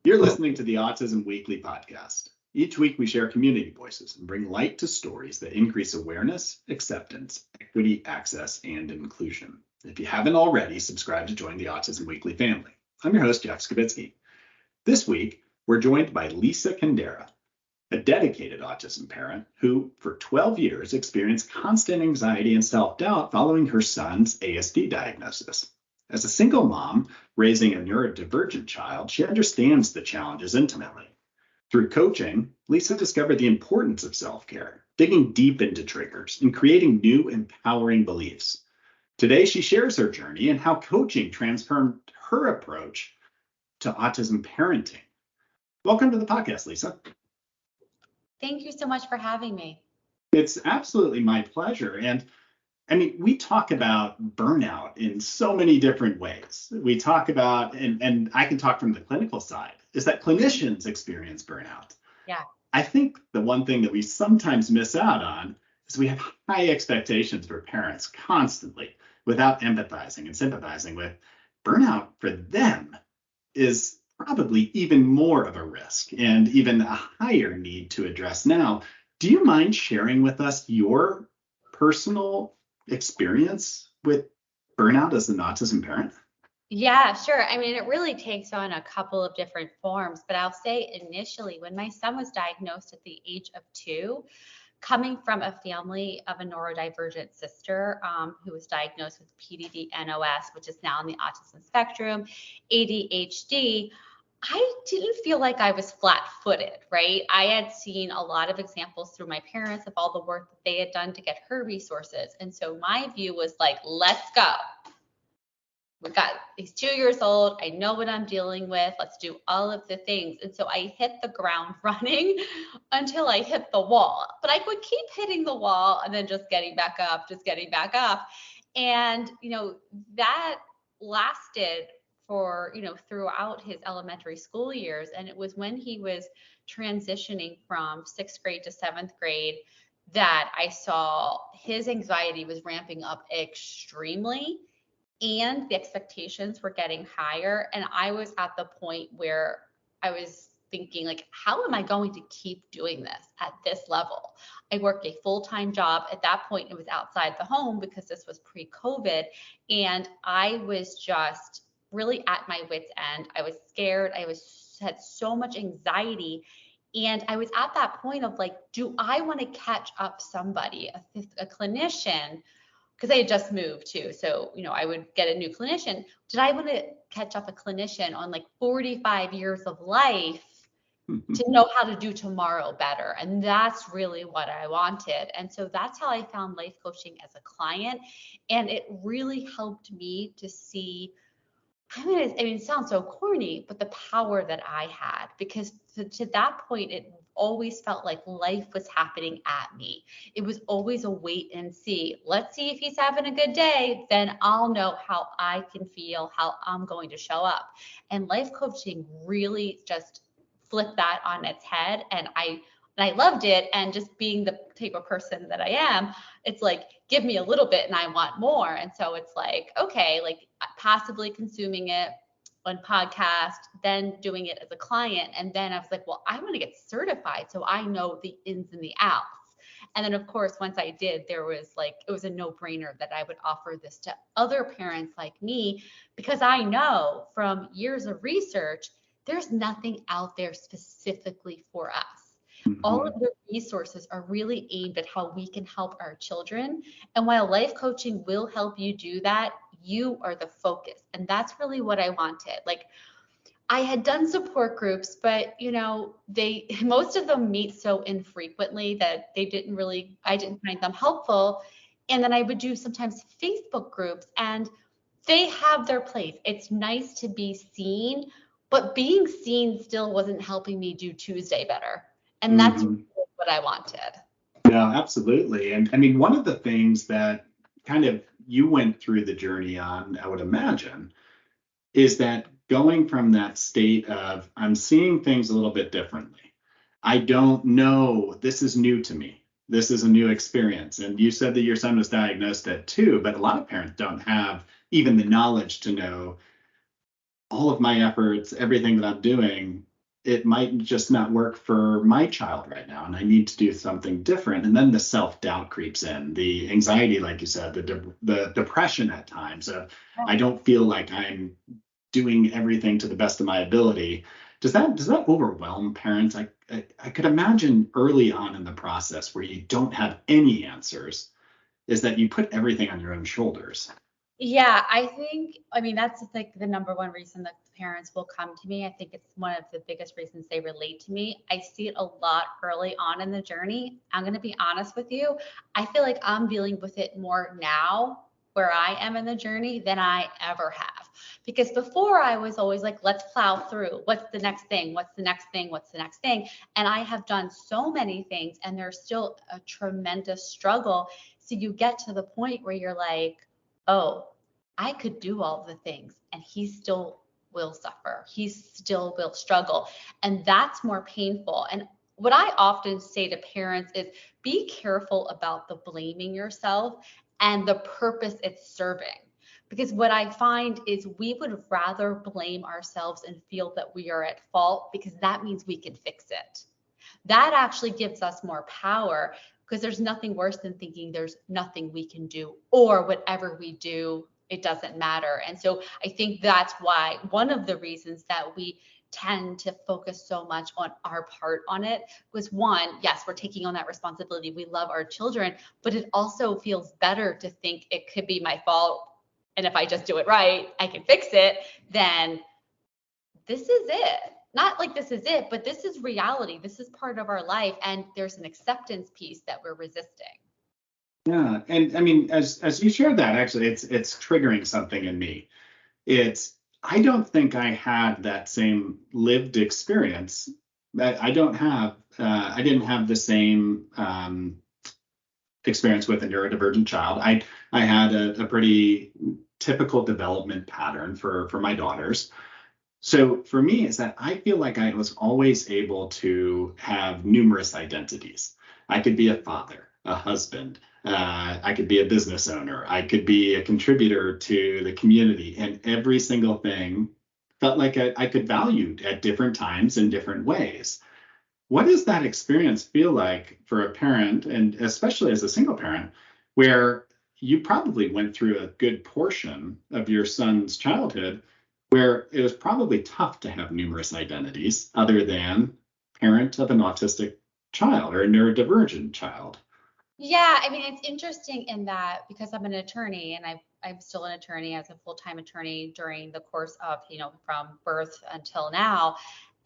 You're listening to the Autism Weekly podcast. Each week we share community voices and bring light to stories that increase awareness, acceptance, equity, access, and inclusion. If you haven't already, subscribe to join the Autism Weekly family. I'm your host, Jeff Skibitsky. This week, we're joined by Lisa Candera, a dedicated autism parent who, for 12 years, experienced constant anxiety and self-doubt following her son's ASD diagnosis. As a single mom raising a neurodivergent child, she understands the challenges intimately. Through coaching, Lisa discovered the importance of self-care, digging deep into triggers, and creating new empowering beliefs. Today, she shares her journey and how coaching transformed her approach to autism parenting. Welcome to the podcast, Lisa. Thank you so much for having me. It's absolutely my pleasure. And I mean, we talk about burnout in so many different ways. We talk about, and I can talk from the clinical side, is that clinicians experience burnout. Yeah. I think the one thing that we sometimes miss out on is we have high expectations for parents constantly without empathizing and sympathizing with burnout. For them is probably even more of a risk and even a higher need to address now. Do you mind sharing with us your personal experience with burnout as an autism parent? Yeah, sure. I mean, it really takes on a couple of different forms, but I'll say initially, when my son was diagnosed at the age of 2, coming from a family of a neurodivergent sister who was diagnosed with PDD-NOS, which is now in the autism spectrum, ADHD, I didn't feel like I was flat-footed, right? I had seen a lot of examples through my parents of all the work that they had done to get her resources. And so my view was like, let's go. He's 2 years old. I know what I'm dealing with. Let's do all of the things. And so I hit the ground running until I hit the wall. But I would keep hitting the wall and then just getting back up. And, that lasted for, throughout his elementary school years. And it was when he was transitioning from 6th grade to 7th grade that I saw his anxiety was ramping up extremely, and the expectations were getting higher. And I was at the point where I was thinking, like, how am I going to keep doing this at this level? I worked a full-time job. At that point, it was outside the home because this was pre-COVID. And I was just really at my wit's end. I was scared. Had so much anxiety. And I was at that point of like, do I want to catch up somebody, a clinician, because I had just moved too. So, I would get a new clinician. Did I want to catch up a clinician on like 45 years of life to know how to do tomorrow better? And that's really what I wanted. And so that's how I found life coaching as a client. And it really helped me to see, it sounds so corny, but the power that I had, because to that point, it always felt like life was happening at me. It was always a wait and see. Let's see if he's having a good day. Then I'll know how I can feel, how I'm going to show up. And life coaching really just flipped that on its head. And I loved it. And just being the type of person that I am, it's like, give me a little bit and I want more. And so it's like, okay, like passively consuming it on podcast, then doing it as a client. And then I was like, well, I want to get certified so I know the ins and the outs. And then of course, once I did, it was a no-brainer that I would offer this to other parents like me, because I know from years of research, there's nothing out there specifically for us. Mm-hmm. All of the resources are really aimed at how we can help our children. And while life coaching will help you do that, you are the focus. And that's really what I wanted. Like, I had done support groups, but most of them meet so infrequently that I didn't find them helpful. And then I would do sometimes Facebook groups, and they have their place. It's nice to be seen, but being seen still wasn't helping me do Tuesday better. And that's what I wanted. Yeah, absolutely. And I mean, one of the things that kind of you went through the journey on, I would imagine, is that going from that state of, I'm seeing things a little bit differently. I don't know, this is new to me. This is a new experience. And you said that your son was diagnosed at 2, but a lot of parents don't have even the knowledge to know all of my efforts, everything that I'm doing, it might just not work for my child right now, and I need to do something different. And then the self-doubt creeps in, the anxiety, like you said, the depression at times of I don't feel like I'm doing everything to the best of my ability. Does that overwhelm parents? I could imagine early on in the process where you don't have any answers, is that you put everything on your own shoulders. Yeah, I mean, that's like the number one reason that parents will come to me. I think it's one of the biggest reasons they relate to me. I see it a lot early on in the journey. I'm going to be honest with you. I feel like I'm dealing with it more now where I am in the journey than I ever have. Because before I was always like, let's plow through. What's the next thing? What's the next thing? What's the next thing? And I have done so many things, and there's still a tremendous struggle. So you get to the point where you're like, oh, I could do all the things and he still will suffer. He still will struggle. And that's more painful. And what I often say to parents is be careful about the blaming yourself and the purpose it's serving. Because what I find is we would rather blame ourselves and feel that we are at fault because that means we can fix it. That actually gives us more power, because there's nothing worse than thinking there's nothing we can do, or whatever we do, it doesn't matter. And so I think that's why one of the reasons that we tend to focus so much on our part on it was, one, yes, we're taking on that responsibility. We love our children, but it also feels better to think it could be my fault. And if I just do it right, I can fix it. Then this is it. Not like this is it, but this is reality. This is part of our life. And there's an acceptance piece that we're resisting. Yeah, and I mean, as you shared that, actually, it's triggering something in me. I don't think I had that same lived experience. I didn't have the same experience with a neurodivergent child. I had a pretty typical development pattern for my daughters. So for me, is that I feel like I was always able to have numerous identities. I could be a father, a husband, I could be a business owner, I could be a contributor to the community, and every single thing felt like I could value at different times in different ways. What does that experience feel like for a parent, and especially as a single parent, where you probably went through a good portion of your son's childhood where it was probably tough to have numerous identities other than parent of an autistic child or a neurodivergent child? Yeah, I mean, it's interesting in that because I'm an attorney and I'm still an attorney as a full-time attorney during the course of, from birth until now.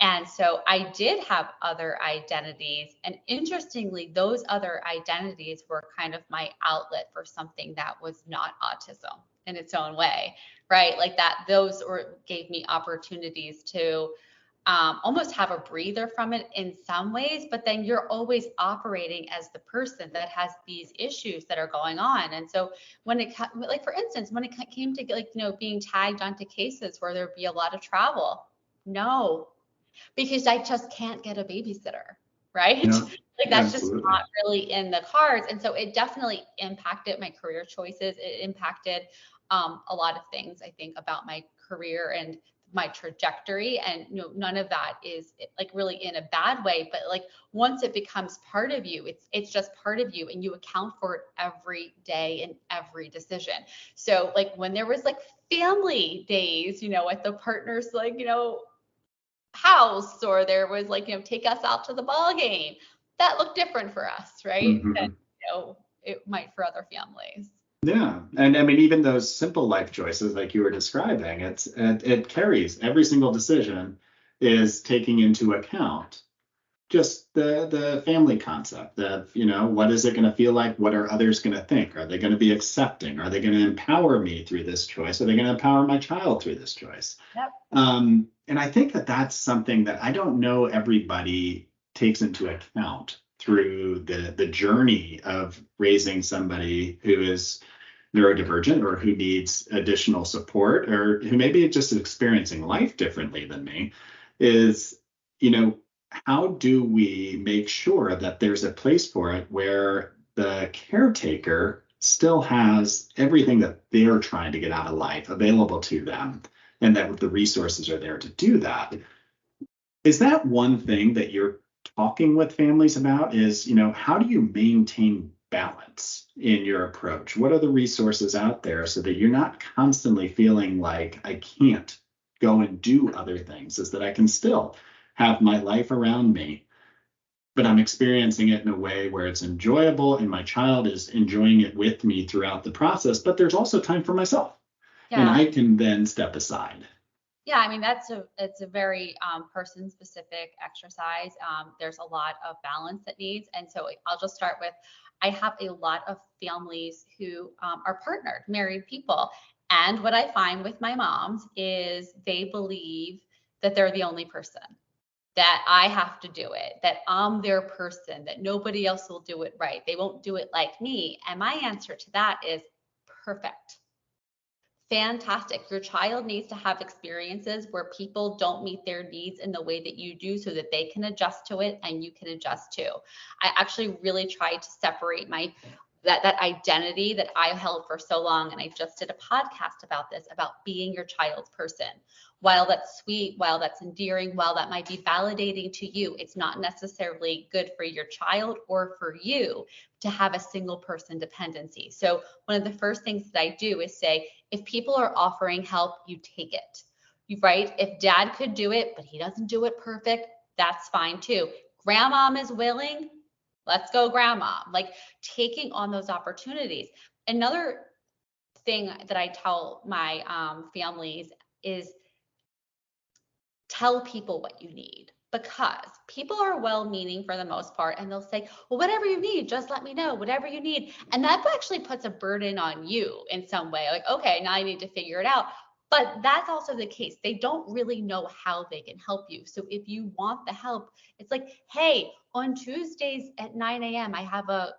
And so I did have other identities. And interestingly, those other identities were kind of my outlet for something that was not autism in its own way, right? Like that, gave me opportunities to almost have a breather from it in some ways, but then you're always operating as the person that has these issues that are going on. And so when like for instance, when it came to being tagged onto cases where there'd be a lot of travel, no, because I just can't get a babysitter, right? Yeah, Like that's just absolutely. not really in the cards. And so it definitely impacted my career choices. It impacted a lot of things, I think, about my career and my trajectory. And none of that is like really in a bad way, but like once it becomes part of you, it's just part of you, and you account for it every day in every decision. So like when there was like family days, at the partner's house, or there was like, take us out to the ball game, that looked different for us, right? Than, Hmm. it might for other families. Yeah, and I mean, even those simple life choices like you were describing, it carries every single decision is taking into account just the family concept of, what is it going to feel like? What are others going to think? Are they going to be accepting? Are they going to empower me through this choice? Are they going to empower my child through this choice? Yep. And I think that that's something that I don't know everybody takes into account through the journey of raising somebody who is neurodivergent or who needs additional support or who maybe just experiencing life differently than me is, how do we make sure that there's a place for it where the caretaker still has everything that they're trying to get out of life available to them, and that the resources are there to do that. Is that one thing that you're talking with families about is, how do you maintain balance in your approach? What are the resources out there so that you're not constantly feeling like I can't go and do other things, is that I can still have my life around me, but I'm experiencing it in a way where it's enjoyable and my child is enjoying it with me throughout the process, but there's also time for myself and I can then step aside. Yeah, I mean, it's a very person specific exercise. There's a lot of balance that needs. And so I'll just start with, I have a lot of families who are partnered, married people. And what I find with my moms is they believe that they're the only person, that I have to do it, that I'm their person, that nobody else will do it right. They won't do it like me. And my answer to that is perfect. Fantastic. Your child needs to have experiences where people don't meet their needs in the way that you do so that they can adjust to it and you can adjust too. I actually really tried to separate that identity that I held for so long. And I just did a podcast about this, about being your child's person. While that's sweet, while that's endearing, while that might be validating to you, it's not necessarily good for your child or for you to have a single person dependency. So one of the first things that I do is say, if people are offering help, you take it. Right? If dad could do it, but he doesn't do it perfect, that's fine too. Grandmom is willing, let's go grandma. Like taking on those opportunities. Another thing that I tell my families is tell people what you need, because people are well-meaning for the most part, and they'll say, well, whatever you need, just let me know, whatever you need. And that actually puts a burden on you in some way, like, okay, now I need to figure it out. But that's also the case. They don't really know how they can help you. So if you want the help, it's like, hey, on Tuesdays at 9 a.m., I have a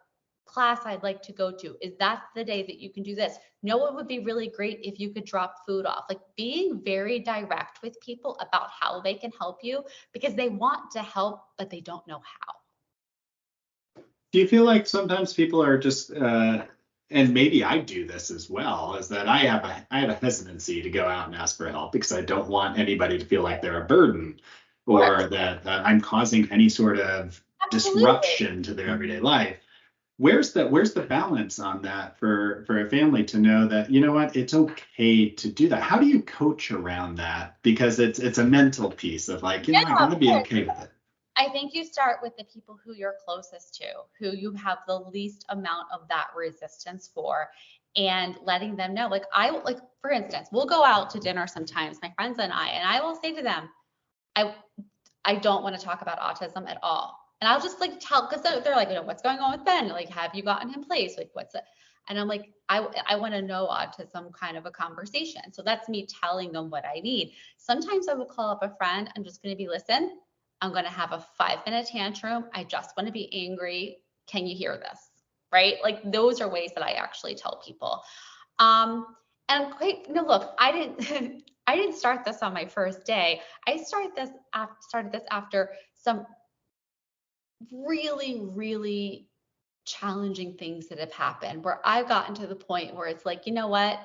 class I'd like to go to. Is that the day that you can do this? No, it would be really great if you could drop food off. Like being very direct with people about how they can help you, because they want to help, but they don't know how. Do you feel like sometimes people are just, and maybe I do this as well, is that I have a hesitancy to go out and ask for help because I don't want anybody to feel like they're a burden or that I'm causing any sort of disruption to their everyday life. Where's the balance on that for a family to know that, you know what, it's okay to do that? How do you coach around that? Because it's a mental piece of like, I'm going to be okay with it. I think you start with the people who you're closest to, who you have the least amount of that resistance for, and letting them know. Like for instance, we'll go out to dinner sometimes, my friends and I will say to them, I don't want to talk about autism at all. And I'll just like tell, because they're like, what's going on with Ben? Like, have you gotten him placed? Like, what's it? And I'm like, I want to know autism kind of a conversation. So that's me telling them what I need. Sometimes I will call up a friend. I'm just going to be, listen, I'm going to have a 5-minute tantrum. I just want to be angry. Can you hear this? Right? Like those are ways that I actually tell people. And look, I didn't start this on my first day. I started this after some really, really challenging things that have happened, where I've gotten to the point where it's like, you know what?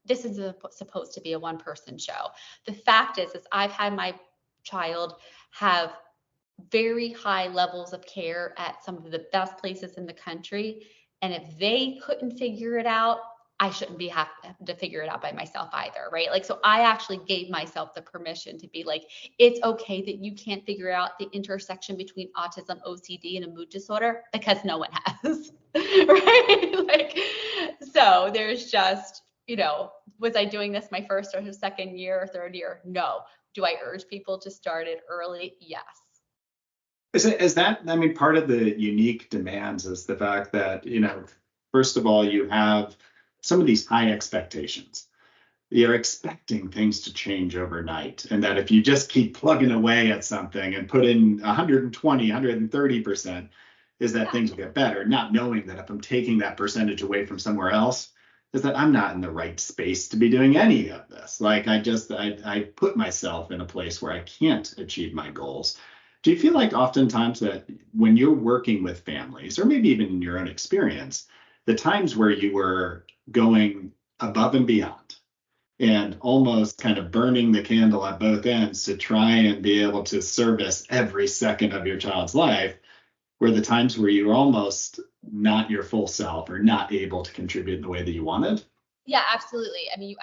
This is supposed to be a one-person show. The fact is I've had my child have very high levels of care at some of the best places in the country. And if they couldn't figure it out, I shouldn't be having to figure it out by myself either, right? Like, so I actually gave myself the permission to be like, it's okay that you can't figure out the intersection between autism, OCD, and a mood disorder, because no one has, right? Like, so there's just, was I doing this my first or second year or third year? No. Do I urge people to start it early? Yes. Is that, I mean, part of the unique demands is the fact that, first of all, you have some of these high expectations. You're expecting things to change overnight. And that if you just keep plugging away at something and put in 120, 130%, is that things will get better, not knowing that if I'm taking that percentage away from somewhere else, is that I'm not in the right space to be doing any of this. Like I put myself in a place where I can't achieve my goals. Do you feel like oftentimes that when you're working with families, or maybe even in your own experience, the times where you were going above and beyond and almost kind of burning the candle at both ends to try and be able to service every second of your child's life, were the times where you were almost not your full self or not able to contribute in the way that you wanted? Yeah, absolutely. I mean,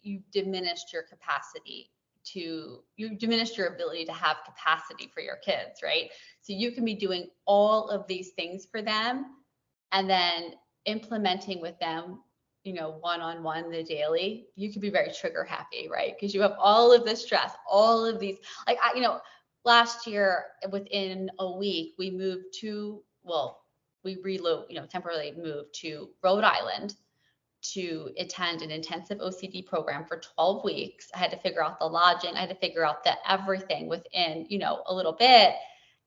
you diminished your capacity you diminished your ability to have capacity for your kids, right? So you can be doing all of these things for them and then implementing with them, one-on-one the daily, you could be very trigger happy, right? Because you have all of this stress, all of these, last year within a week, we temporarily moved to Rhode Island to attend an intensive OCD program for 12 weeks. I had to figure out the lodging. I had to figure out everything within, a little bit.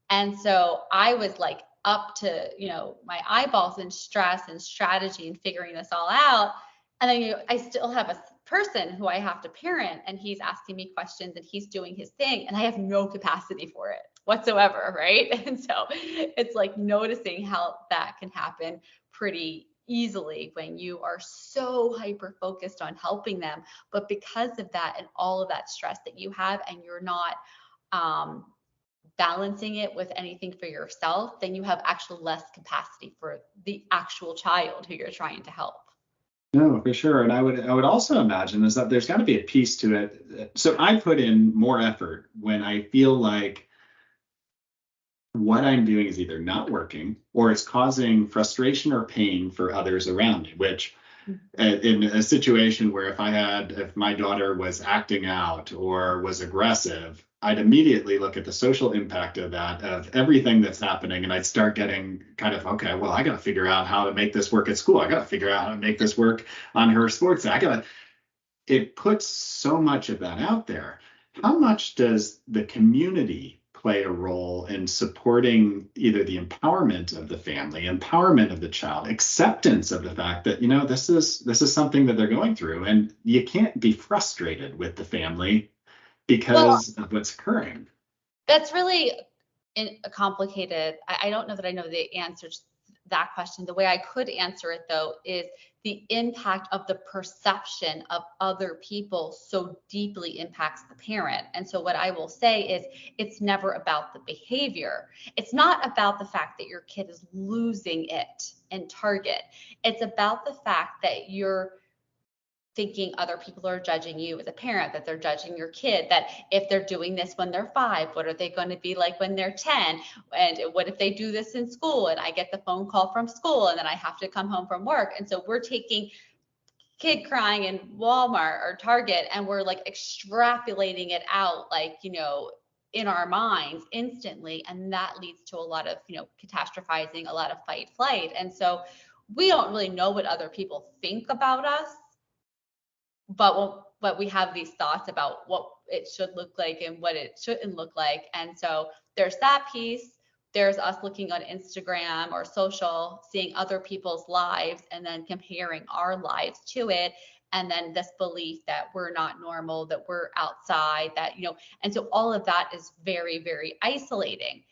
And so I was like up to, my eyeballs in stress and strategy and figuring this all out. And then, I still have a person who I have to parent, and he's asking me questions and he's doing his thing, and I have no capacity for it whatsoever, right? And so it's like noticing how that can happen pretty easily when you are so hyper focused on helping them, but because of that and all of that stress that you have, and you're not balancing it with anything for yourself, then you have actually less capacity for the actual child who you're trying to help. No, for sure. And I would also imagine is that there's got to be a piece to it. So I put in more effort when I feel like what I'm doing is either not working or it's causing frustration or pain for others around me, which in a situation where if my daughter was acting out or was aggressive, I'd immediately look at the social impact of that, of everything that's happening. And I'd start getting kind of, okay, well, I got to figure out how to make this work at school. I got to figure out how to make this work on her sports. It puts so much of that out there. How much does the community play a role in supporting either the empowerment of the family, empowerment of the child, acceptance of the fact that, this is something that they're going through, and you can't be frustrated with the family because of what's occurring? That's really complicated. I don't know that I know the answer to that question. The way I could answer it, though, is the impact of the perception of other people so deeply impacts the parent. And so what I will say is it's never about the behavior. It's not about the fact that your kid is losing it in Target. It's about the fact that you're thinking other people are judging you as a parent, that they're judging your kid, that if they're doing this when they're 5, what are they going to be like when they're 10? And what if they do this in school and I get the phone call from school and then I have to come home from work? And so we're taking kid crying in Walmart or Target and we're like extrapolating it out, like, in our minds instantly. And that leads to a lot of, catastrophizing, a lot of fight, flight. And so we don't really know what other people think about us, but we have these thoughts about what it should look like and what it shouldn't look like. And so there's that piece. There's us looking on Instagram or social, seeing other people's lives and then comparing our lives to it. And then this belief that we're not normal, that we're outside, that, and so all of that is very, very isolating.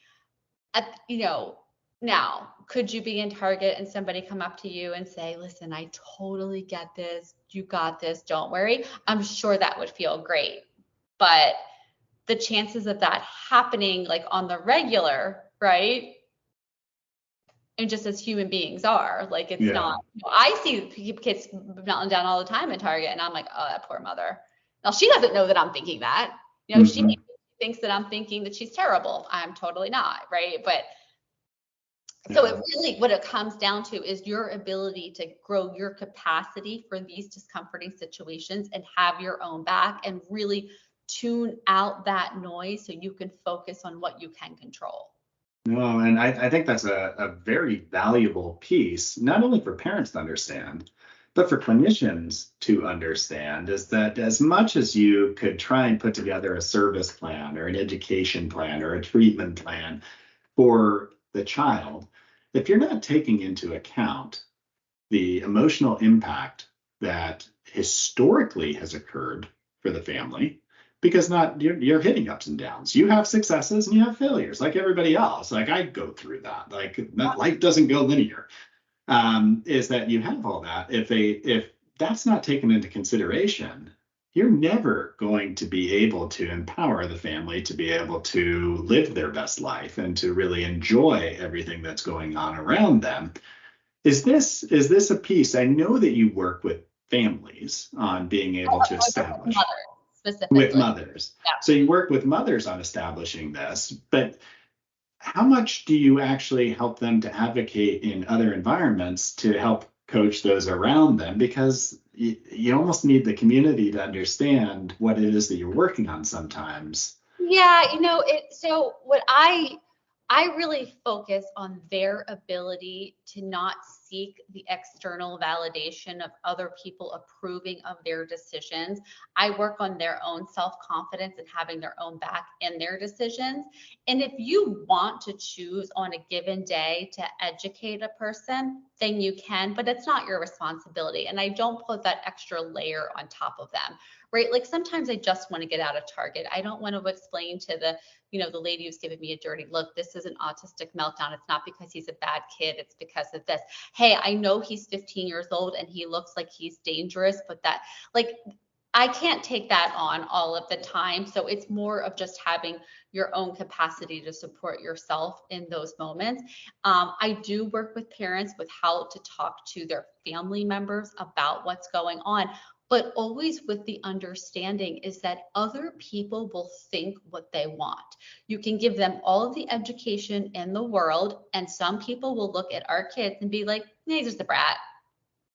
Now, could you be in Target and somebody come up to you and say, listen, I totally get this. You got this. Don't worry. I'm sure that would feel great. But the chances of that happening like on the regular, right? And just as human beings are, like it's not, I see kids melting down all the time in Target and I'm like, oh, that poor mother. Now she doesn't know that I'm thinking that, she thinks that I'm thinking that she's terrible. I'm totally not, right? But so it really, what it comes down to is your ability to grow your capacity for these discomforting situations and have your own back and really tune out that noise so you can focus on what you can control. No, and I think that's a very valuable piece, not only for parents to understand, but for clinicians to understand, is that as much as you could try and put together a service plan or an education plan or a treatment plan for the child, if you're not taking into account the emotional impact that historically has occurred for the family, because you're hitting ups and downs. You have successes and you have failures like everybody else. Like I go through that. Like life doesn't go linear. Is that you have all that. If that's not taken into consideration, you're never going to be able to empower the family to be able to live their best life and to really enjoy everything that's going on around them. Is this a piece? I know that you work with families on being able to establish Mothers, with specifically. mothers. Yeah. So you work with mothers on establishing this, but how much do you actually help them to advocate in other environments to help coach those around them? Because you almost need the community to understand what it is that you're working on sometimes. Yeah, so what I really focus on their ability to not seek the external validation of other people approving of their decisions. I work on their own self-confidence and having their own back in their decisions. And if you want to choose on a given day to educate a person, then you can, but it's not your responsibility. And I don't put that extra layer on top of them, right? Like sometimes I just want to get out of Target. I don't want to explain to the lady who's giving me a dirty look, this is an autistic meltdown. It's not because he's a bad kid. It's because of this. Hey, I know he's 15 years old and he looks like he's dangerous, but that, like, I can't take that on all of the time. So it's more of just having your own capacity to support yourself in those moments. I do work with parents with how to talk to their family members about what's going on, but always with the understanding is that other people will think what they want. You can give them all of the education in the world, and some people will look at our kids and be like, "Nah, he's just a brat.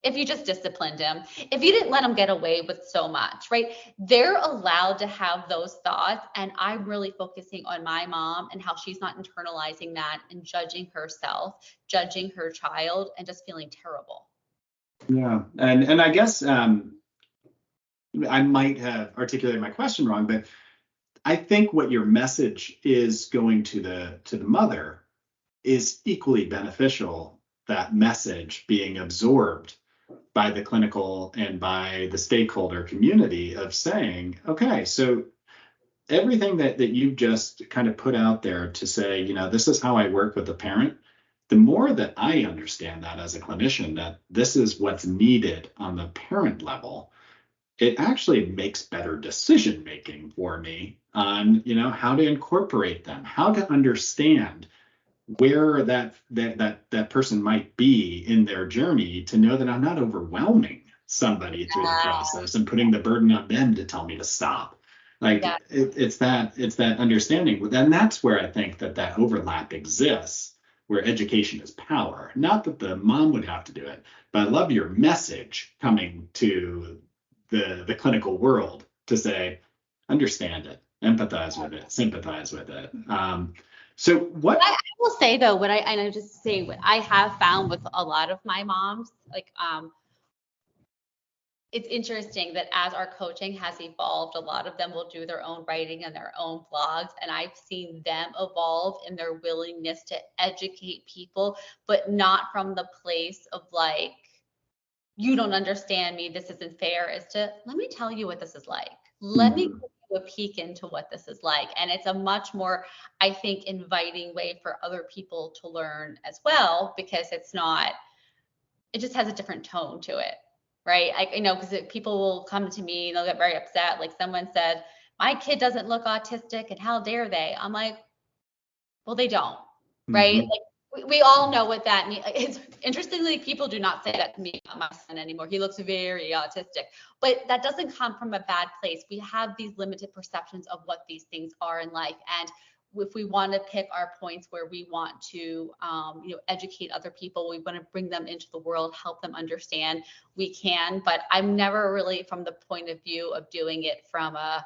If you just disciplined him, if you didn't let him get away with so much," right? They're allowed to have those thoughts. And I'm really focusing on my mom and how she's not internalizing that and judging herself, judging her child, and just feeling terrible. Yeah, and I guess I might have articulated my question wrong, but I think what your message is going to the mother is equally beneficial. That message being absorbed by the clinical and by the stakeholder community of saying, okay, so everything that you've just kind of put out there to say, this is how I work with a parent, the more that I understand that as a clinician, that this is what's needed on the parent level, it actually makes better decision making for me on, how to incorporate them, how to understand where that person might be in their journey, to know that I'm not overwhelming somebody through the process and putting the burden on them to tell me to stop. Like Yeah. it's that understanding. And that's where I think that overlap exists, where education is power. Not that the mom would have to do it, but I love your message coming to the clinical world to say, understand it, empathize with it, sympathize with it. So what I will say though, what I have found with a lot of my moms, like, it's interesting that as our coaching has evolved, a lot of them will do their own writing and their own blogs. And I've seen them evolve in their willingness to educate people, but not from the place of like, you don't understand me, this isn't fair, is to, let me tell you what this is like. Let me give you a peek into what this is like. And it's a much more, I think, inviting way for other people to learn as well, because it just has a different tone to it, right? Because people will come to me and they'll get very upset. Like someone said, my kid doesn't look autistic and how dare they? I'm like, well, they don't, right? Mhm. Like we all know what that means. It's interestingly, people do not say that to me about my son anymore. He looks very autistic, but that doesn't come from a bad place. We have these limited perceptions of what these things are in life. And if we want to pick our points where we want to, educate other people, we want to bring them into the world, help them understand, we can. But I'm never really from the point of view of doing it from a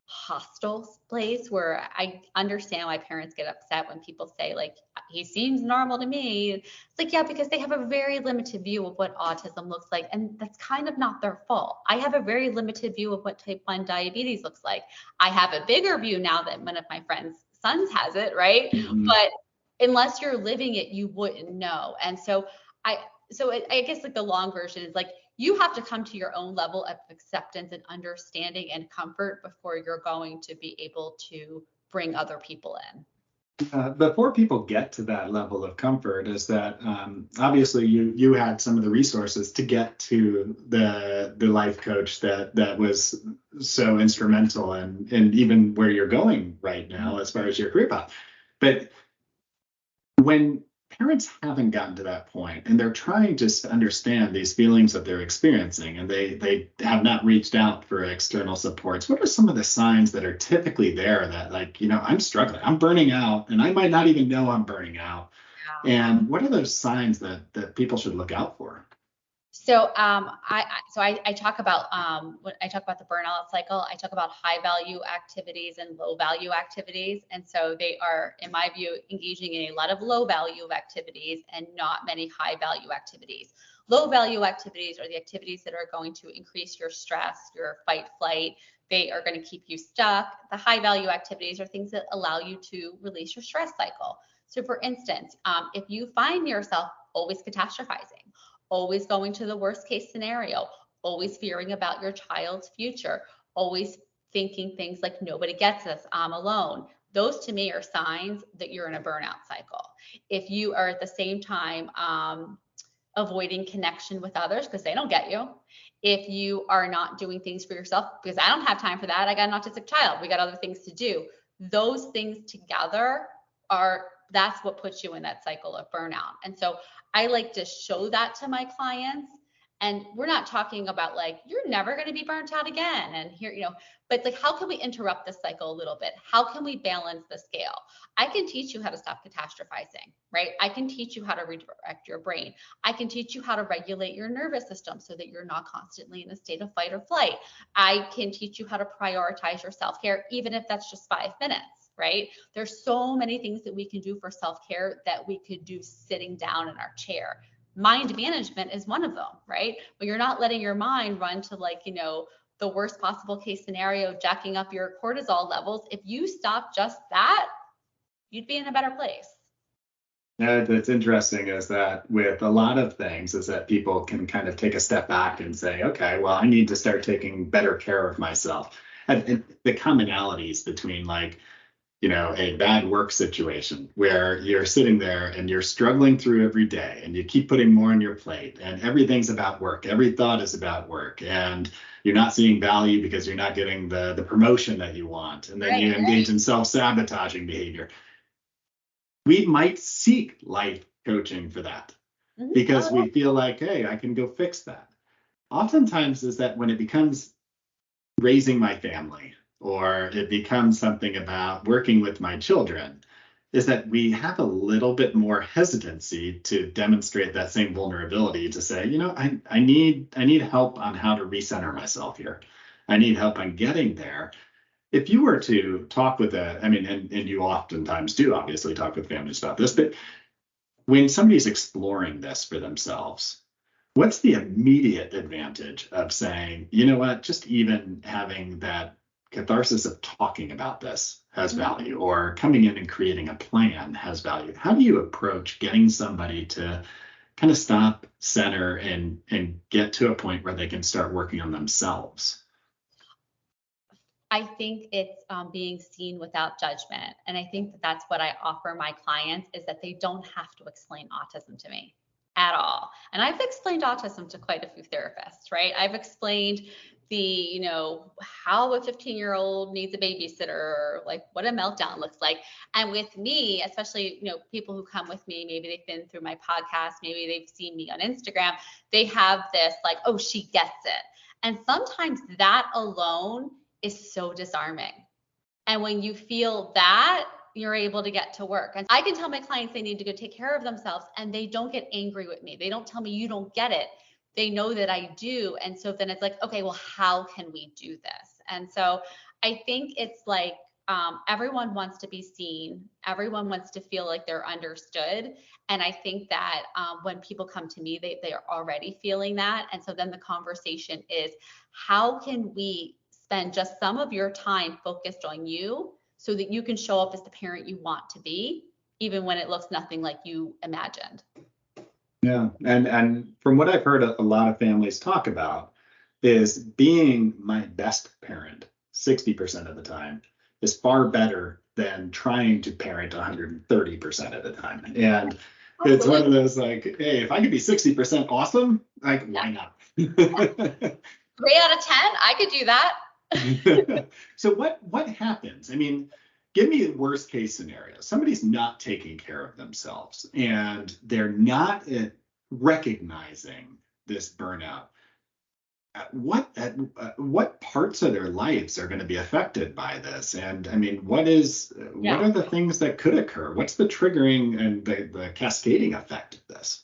hostile place where I understand why parents get upset when people say like, he seems normal to me. It's like, yeah, because they have a very limited view of what autism looks like. And that's kind of not their fault. I have a very limited view of what type 1 diabetes looks like. I have a bigger view now that one of my friends' sons has it, right? Mhm. But unless you're living it, you wouldn't know. And so I guess like the long version is like, you have to come to your own level of acceptance and understanding and comfort before you're going to be able to bring other people in. Before people get to that level of comfort, is that obviously you had some of the resources to get to the life coach that was so instrumental and even where you're going right now as far as your career path. But when parents haven't gotten to that point and they're trying just to understand these feelings that they're experiencing and they have not reached out for external supports, what are some of the signs that are typically there that, like, I'm struggling, I'm burning out, and I might not even know I'm burning out? Yeah. And what are those signs that people should look out for? So I talk about when I talk about the burnout cycle, I talk about high value activities and low value activities. And so they are, in my view, engaging in a lot of low value activities and not many high value activities. Low value activities are the activities that are going to increase your stress, your fight flight. They are going to keep you stuck. The high value activities are things that allow you to release your stress cycle. So for instance, if you find yourself always catastrophizing, always going to the worst case scenario, always fearing about your child's future, always thinking things like nobody gets this, I'm alone. Those to me are signs that you're in a burnout cycle. If you are at the same time avoiding connection with others because they don't get you, if you are not doing things for yourself because I don't have time for that, I got an autistic child, we got other things to do. Those things together that's what puts you in that cycle of burnout. And so I like to show that to my clients. And we're not talking about like, you're never going to be burnt out again. And here, but like, how can we interrupt this cycle a little bit? How can we balance the scale? I can teach you how to stop catastrophizing, right? I can teach you how to redirect your brain. I can teach you how to regulate your nervous system so that you're not constantly in a state of fight or flight. I can teach you how to prioritize your self-care, even if that's just 5 minutes. Right? There's so many things that we can do for self-care that we could do sitting down in our chair. Mind management is one of them, right? But you're not letting your mind run to the worst possible case scenario, jacking up your cortisol levels. If you stop just that, you'd be in a better place. Yeah, that's interesting is that with a lot of things is that people can kind of take a step back and say, okay, well, I need to start taking better care of myself. And the commonalities between a bad work situation where you're sitting there and you're struggling through every day and you keep putting more on your plate and everything's about work. Every thought is about work and you're not seeing value because you're not getting the promotion that you want. And then you engage in self-sabotaging behavior. We might seek life coaching for that because we feel like, hey, I can go fix that. Oftentimes is that when it becomes raising my family, or it becomes something about working with my children, is that we have a little bit more hesitancy to demonstrate that same vulnerability to say, I need help on how to recenter myself here. I need help on getting there. If you were to talk with and you oftentimes do obviously talk with families about this, but when somebody's exploring this for themselves, what's the immediate advantage of saying, you know what, just even having that catharsis of talking about this has value, or coming in and creating a plan has value? How do you approach getting somebody to kind of stop, center, and get to a point where they can start working on themselves? I think it's being seen without judgment. And I think that's what I offer my clients, is that they don't have to explain autism to me at all. And I've explained autism to quite a few therapists, right? I've explained how a 15-year-old needs a babysitter, or like what a meltdown looks like. And with me, especially, people who come with me, maybe they've been through my podcast, maybe they've seen me on Instagram, they have this like, oh, she gets it. And sometimes that alone is so disarming. And when you feel that, you're able to get to work. And I can tell my clients they need to go take care of themselves, and they don't get angry with me. They don't tell me you don't get it. They know that I do. And so then it's like, okay, well, how can we do this? And so I think it's like everyone wants to be seen. Everyone wants to feel like they're understood. And I think that when people come to me, they are already feeling that. And so then the conversation is, how can we spend just some of your time focused on you so that you can show up as the parent you want to be, even when it looks nothing like you imagined. Yeah. And from what I've heard a lot of families talk about is being my best parent 60% of the time is far better than trying to parent 130% of the time. And it's one of those like, hey, if I could be 60% awesome, like, why not? 3 out of 10, I could do that. So what happens? I mean, give me a worst case scenario. Somebody's not taking care of themselves and they're not recognizing this burnout. What parts of their lives are going to be affected by this? And I mean, what are the things that could occur? What's the triggering and the cascading effect of this?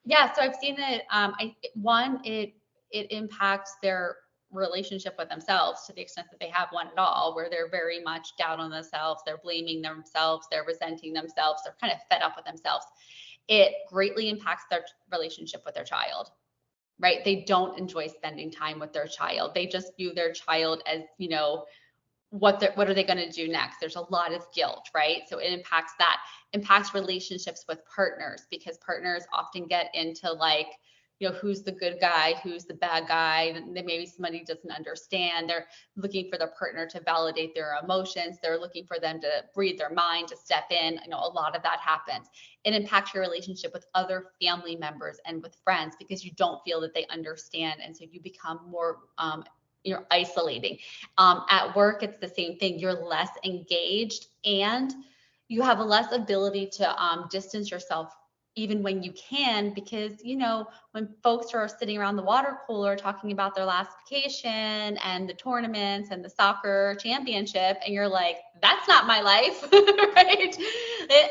Yeah, so I've seen it. It impacts their relationship with themselves to the extent that they have one at all, where they're very much down on themselves, they're blaming themselves, they're resenting themselves, they're kind of fed up with themselves. It greatly impacts their relationship with their child, right? They don't enjoy spending time with their child. They just view their child as, what are they going to do next? There's a lot of guilt, right? So it impacts relationships with partners, because partners often get into like, who's the good guy, who's the bad guy, that maybe somebody doesn't understand. They're looking for their partner to validate their emotions. They're looking for them to read their mind, to step in. A lot of that happens. It impacts your relationship with other family members and with friends, because you don't feel that they understand. And so you become more, you're isolating. At work, it's the same thing. You're less engaged and you have a less ability to distance yourself even when you can, because, when folks are sitting around the water cooler talking about their last vacation and the tournaments and the soccer championship, and you're like, that's not my life, right?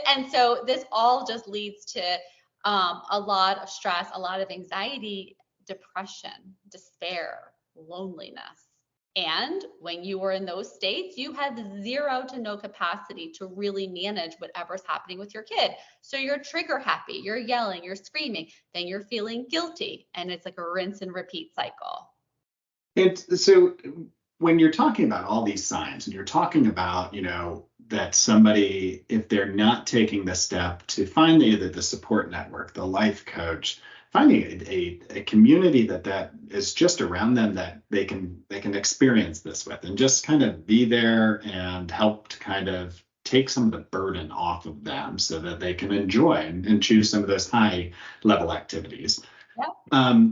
And so this all just leads to a lot of stress, a lot of anxiety, depression, despair, loneliness. And when you are in those states, you have zero to no capacity to really manage whatever's happening with your kid. So you're trigger happy, you're yelling, you're screaming, then you're feeling guilty. And it's like a rinse and repeat cycle. And so when you're talking about all these signs and you're talking about, that somebody, if they're not taking the step to find either the support network, the life coach, finding a community that is just around them that they can experience this with, and just kind of be there and help to kind of take some of the burden off of them so that they can enjoy and choose some of those high level activities. Yeah.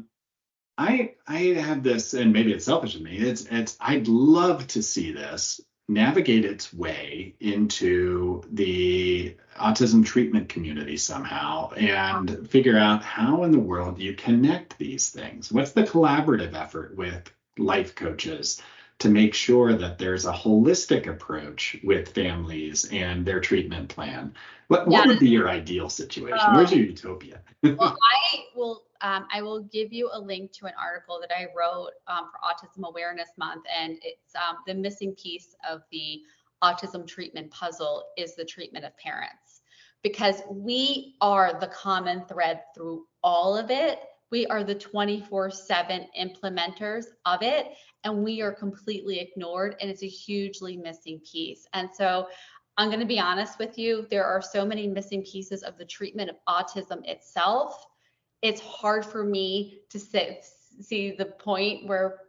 I have this, and maybe it's selfish of me, it's I'd love to see this navigate its way into the autism treatment community somehow, and figure out how in the world you connect these things. What's the collaborative effort with life coaches to make sure that there's a holistic approach with families and their treatment plan? What would be your ideal situation? Where's your utopia? Well, I will give you a link to an article that I wrote for Autism Awareness Month, and it's the missing piece of the autism treatment puzzle is the treatment of parents, because we are the common thread through all of it. We are the 24/7 implementers of it, and we are completely ignored, and it's a hugely missing piece. And so I'm going to be honest with you, there are so many missing pieces of the treatment of autism itself. It's hard for me to see the point where,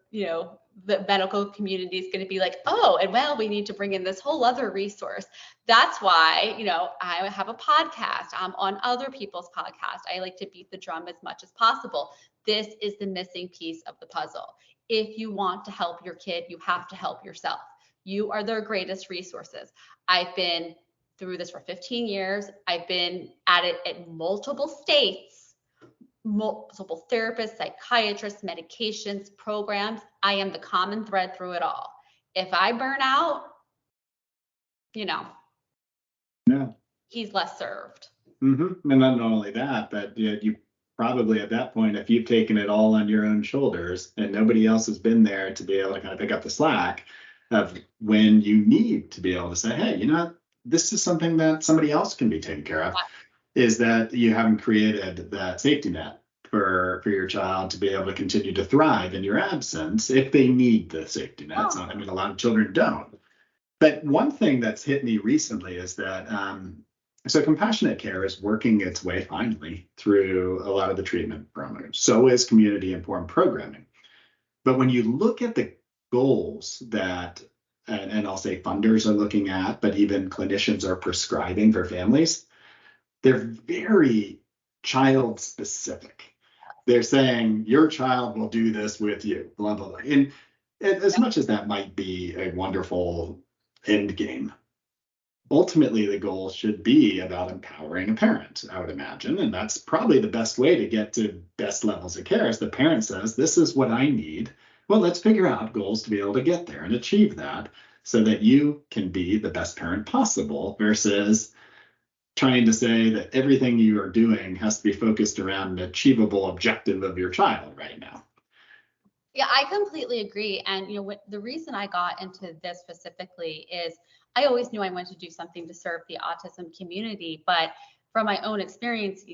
the medical community is going to be like, oh, and well, we need to bring in this whole other resource. That's why, I have a podcast. I'm on other people's podcasts. I like to beat the drum as much as possible. This is the missing piece of the puzzle. If you want to help your kid, you have to help yourself. You are their greatest resources. I've been through this for 15 years. I've been at it at multiple states, multiple therapists, psychiatrists, medications, programs. I am the common thread through it all. If I burn out, he's less served. Mm-hmm. And not only that, but you probably at that point, if you've taken it all on your own shoulders and nobody else has been there to be able to kind of pick up the slack of when you need to be able to say, hey, this is something that somebody else can be taken care of, is that you haven't created that safety net for your child to be able to continue to thrive in your absence if they need the safety net. So, a lot of children don't. But one thing that's hit me recently is that so compassionate care is working its way finally through a lot of the treatment programs. So is community informed programming. But when you look at the goals that and I'll say funders are looking at, but even clinicians are prescribing for families, they're very child specific. They're saying your child will do this with you, blah, blah, blah. And as much as that might be a wonderful end game, ultimately the goal should be about empowering a parent, I would imagine. And that's probably the best way to get to best levels of care is the parent says, this is what I need. Well, let's figure out goals to be able to get there and achieve that so that you can be the best parent possible versus trying to say that everything you are doing has to be focused around an achievable objective of your child right now. Yeah, I completely agree. And the reason I got into this specifically is I always knew I wanted to do something to serve the autism community, but from my own experiences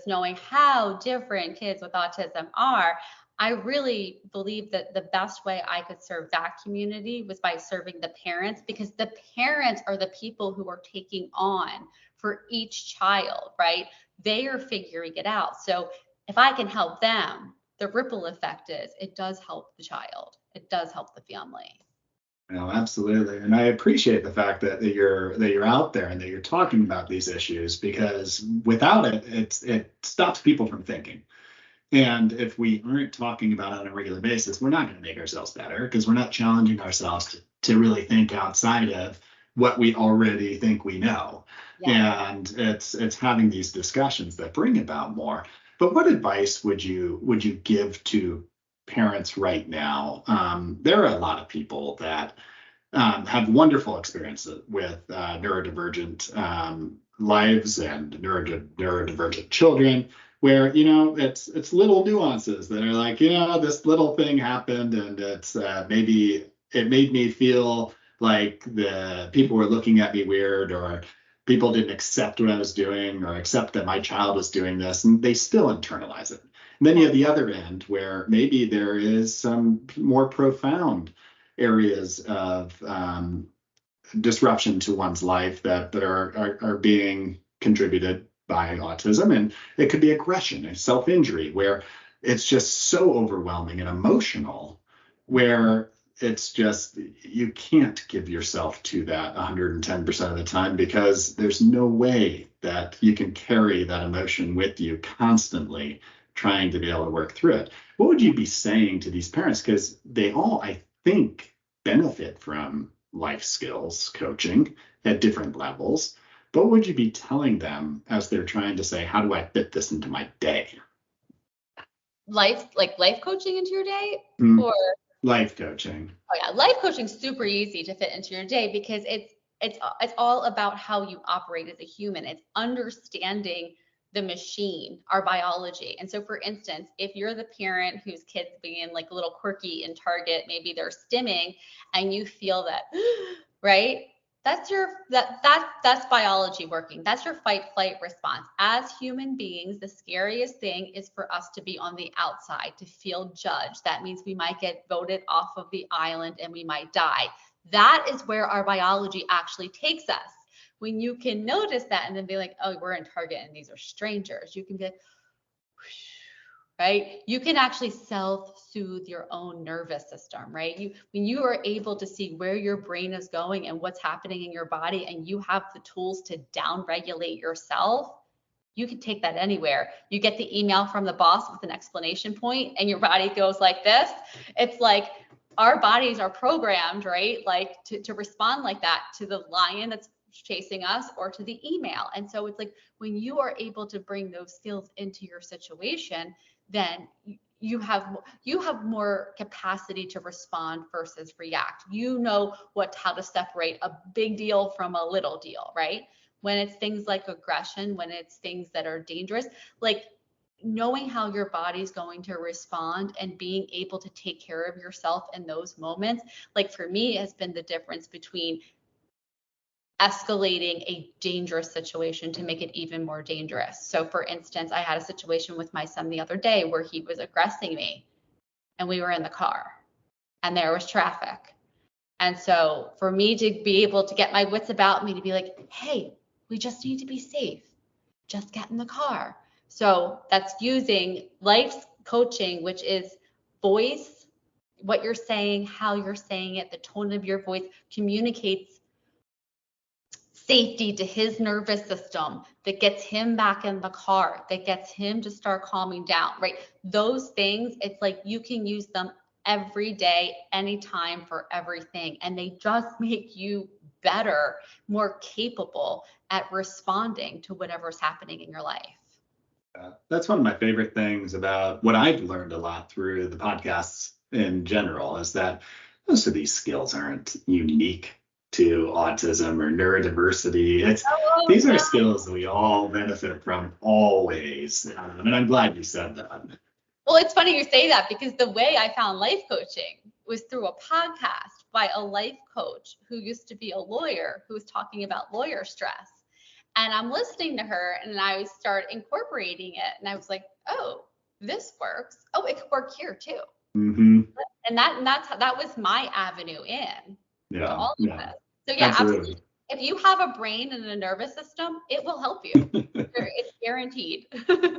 knowing how different kids with autism are, I really believe that the best way I could serve that community was by serving the parents, because the parents are the people who are taking on for each child, right? They are figuring it out. So if I can help them, the ripple effect is it does help the child. It does help the family. No, absolutely. And I appreciate the fact that you're out there and that you're talking about these issues, because without it, it stops people from thinking. And if we aren't talking about it on a regular basis, we're not going to make ourselves better because we're not challenging ourselves to really think outside of what we already think we know. Yeah. And it's having these discussions that bring about more. But what advice would you give to parents right now? There are a lot of people that have wonderful experiences with neurodivergent lives and neurodivergent children, where it's little nuances that are like, this little thing happened, and it's maybe it made me feel like the people were looking at me weird, or people didn't accept what I was doing or accept that my child was doing this, and they still internalize it. And then you have the other end where maybe there is some more profound areas of disruption to one's life that are being contributed by autism. And it could be aggression and self-injury, where it's just so overwhelming and emotional, where it's just, you can't give yourself to that 110% of the time, because there's no way that you can carry that emotion with you constantly trying to be able to work through it. What would you be saying to these parents? Because they all, I think, benefit from life skills coaching at different levels. But what would you be telling them as they're trying to say, how do I fit this into my day? Life coaching into your day? Or life coaching? Oh yeah, life coaching is super easy to fit into your day, because it's all about how you operate as a human. It's understanding the machine, our biology. And so, for instance, if you're the parent whose kid's being like a little quirky in Target, maybe they're stimming, and you feel that, right? That's biology working. That's your fight flight response. As human beings, the scariest thing is for us to be on the outside, to feel judged. That means we might get voted off of the island and we might die. That is where our biology actually takes us. When you can notice that and then be like, oh, we're in Target and these are strangers, you can be like, right? You can actually self-soothe your own nervous system, right? When you are able to see where your brain is going and what's happening in your body, and you have the tools to down-regulate yourself, you can take that anywhere. You get the email from the boss with an explanation point and your body goes like this. It's like our bodies are programmed, right? Like to respond like that to the lion that's chasing us or to the email. And so it's like when you are able to bring those skills into your situation, then you have more capacity to respond versus react. You know how to separate a big deal from a little deal, right? When it's things like aggression, when it's things that are dangerous, like knowing how your body's going to respond and being able to take care of yourself in those moments, like for me, has been the difference between escalating a dangerous situation to make it even more dangerous. So for instance, I had a situation with my son the other day where he was aggressing me, and we were in the car and there was traffic. And so for me to be able to get my wits about me, to be like, hey, we just need to be safe. Just get in the car. So that's using life coaching, which is voice, what you're saying, how you're saying it, the tone of your voice communicates safety to his nervous system, that gets him back in the car, that gets him to start calming down, right? Those things, it's like you can use them every day, anytime, for everything. And they just make you better, more capable at responding to whatever's happening in your life. That's one of my favorite things about what I've learned a lot through the podcasts in general, is that most of these skills aren't unique to autism or neurodiversity. These are skills that we all benefit from always. And I'm glad you said that. Well, it's funny you say that, because the way I found life coaching was through a podcast by a life coach who used to be a lawyer, who was talking about lawyer stress. And I'm listening to her and I start incorporating it. And I was like, oh, this works. Oh, it could work here too. Mm-hmm. And that was my avenue in to all of this. So yeah, absolutely. If you have a brain and a nervous system, it will help you. It's guaranteed.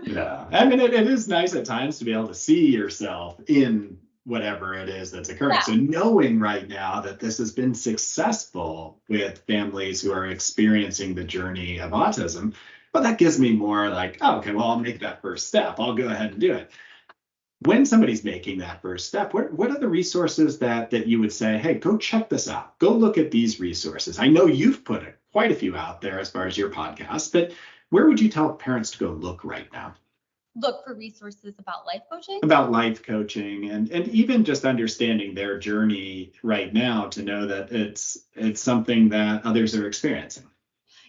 Yeah. I mean, it is nice at times to be able to see yourself in whatever it is that's occurring. Yeah. So knowing right now that this has been successful with families who are experiencing the journey of autism, well, that gives me more like, oh, okay, well, I'll make that first step. I'll go ahead and do it. When somebody's making that first step, what are the resources that you would say, hey, go check this out. Go look at these resources. I know you've put quite a few out there as far as your podcast, but where would you tell parents to go look right now? Look for resources about life coaching? About life coaching and even just understanding their journey right now, to know that it's something that others are experiencing.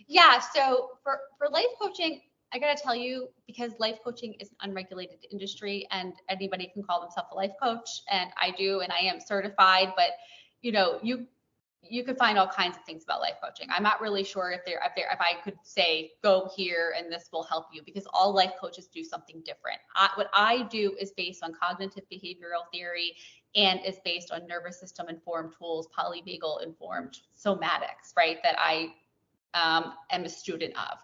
Yeah, so for life coaching, I got to tell you, because life coaching is an unregulated industry and anybody can call themselves a life coach, and I do, and I am certified, but you could find all kinds of things about life coaching. I'm not really sure if I could say go here and this will help you, because all life coaches do something different. What I do is based on cognitive behavioral theory and is based on nervous system informed tools, polyvagal informed somatics, right? That I am a student of.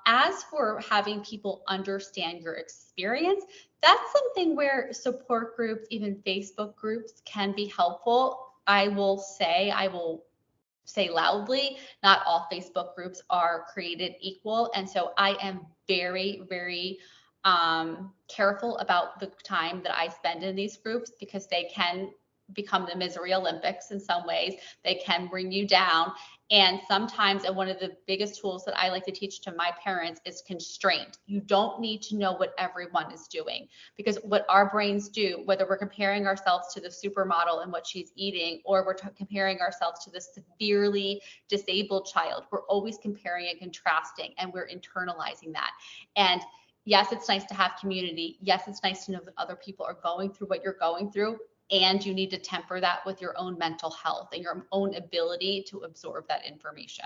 As for having people understand your experience, that's something where support groups, even Facebook groups, can be helpful. I will say loudly, not all Facebook groups are created equal. And so I am very, very careful about the time that I spend in these groups, because they can become the misery Olympics in some ways. They can bring you down. And sometimes, and one of the biggest tools that I like to teach to my parents is constraint. You don't need to know what everyone is doing, because what our brains do, whether we're comparing ourselves to the supermodel and what she's eating, or we're comparing ourselves to the severely disabled child, we're always comparing and contrasting, and we're internalizing that. And yes, it's nice to have community. Yes, it's nice to know that other people are going through what you're going through. And you need to temper that with your own mental health and your own ability to absorb that information.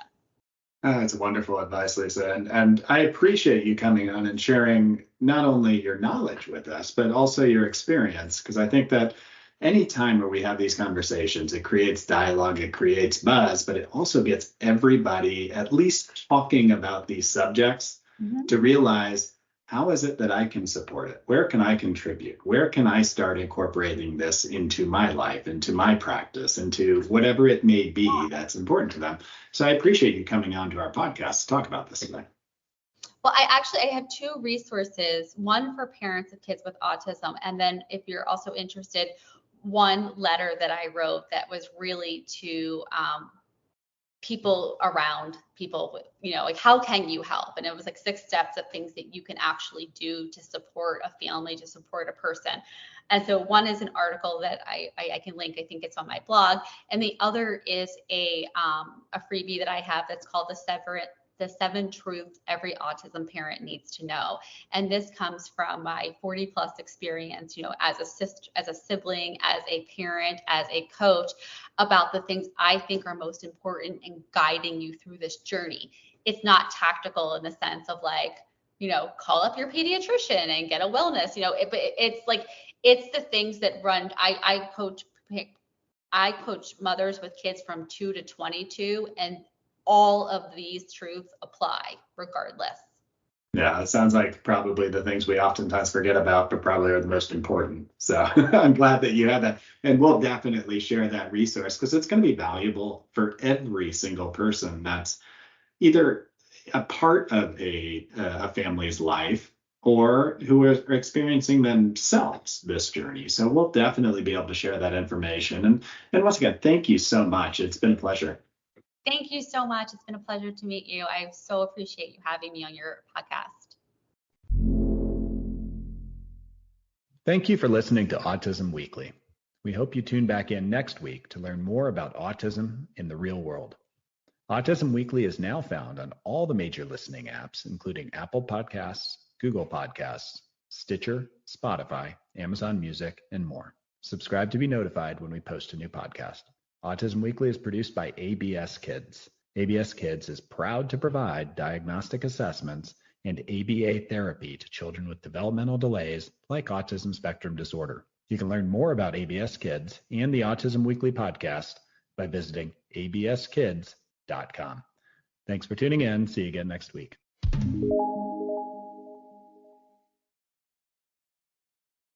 That's wonderful advice, Lisa. And I appreciate you coming on and sharing not only your knowledge with us, but also your experience, because I think that any time where we have these conversations, it creates dialogue, it creates buzz, but it also gets everybody at least talking about these subjects to realize, how is it that I can support it? Where can I contribute? Where can I start incorporating this into my life, into my practice, into whatever it may be that's important to them? So I appreciate you coming on to our podcast to talk about this today. Well, I have two resources, one for parents of kids with autism. And then if you're also interested, one letter that I wrote that was really to people around people with, like, how can you help? And it was like 6 steps of things that you can actually do to support a family, to support a person. And so one is an article that I can link. I think it's on my blog. And the other is a freebie that I have that's called the 7 truths every autism parent needs to know. And this comes from my 40 plus experience, as a sibling, as a parent, as a coach, about the things I think are most important in guiding you through this journey. It's not tactical in the sense of like, call up your pediatrician and get a wellness, but it's like, it's the things that run. I coach mothers with kids from 2 to 22, and all of these truths apply regardless. Yeah, it sounds like probably the things we oftentimes forget about, but probably are the most important. So I'm glad that you had that. And we'll definitely share that resource because it's going to be valuable for every single person that's either a part of a family's life or who are experiencing themselves this journey. So we'll definitely be able to share that information. And once again, thank you so much. It's been a pleasure. Thank you so much. It's been a pleasure to meet you. I so appreciate you having me on your podcast. Thank you for listening to Autism Weekly. We hope you tune back in next week to learn more about autism in the real world. Autism Weekly is now found on all the major listening apps, including Apple Podcasts, Google Podcasts, Stitcher, Spotify, Amazon Music, and more. Subscribe to be notified when we post a new podcast. Autism Weekly is produced by ABS Kids. ABS Kids is proud to provide diagnostic assessments and ABA therapy to children with developmental delays like Autism Spectrum Disorder. You can learn more about ABS Kids and the Autism Weekly podcast by visiting abskids.com. Thanks for tuning in. See you again next week.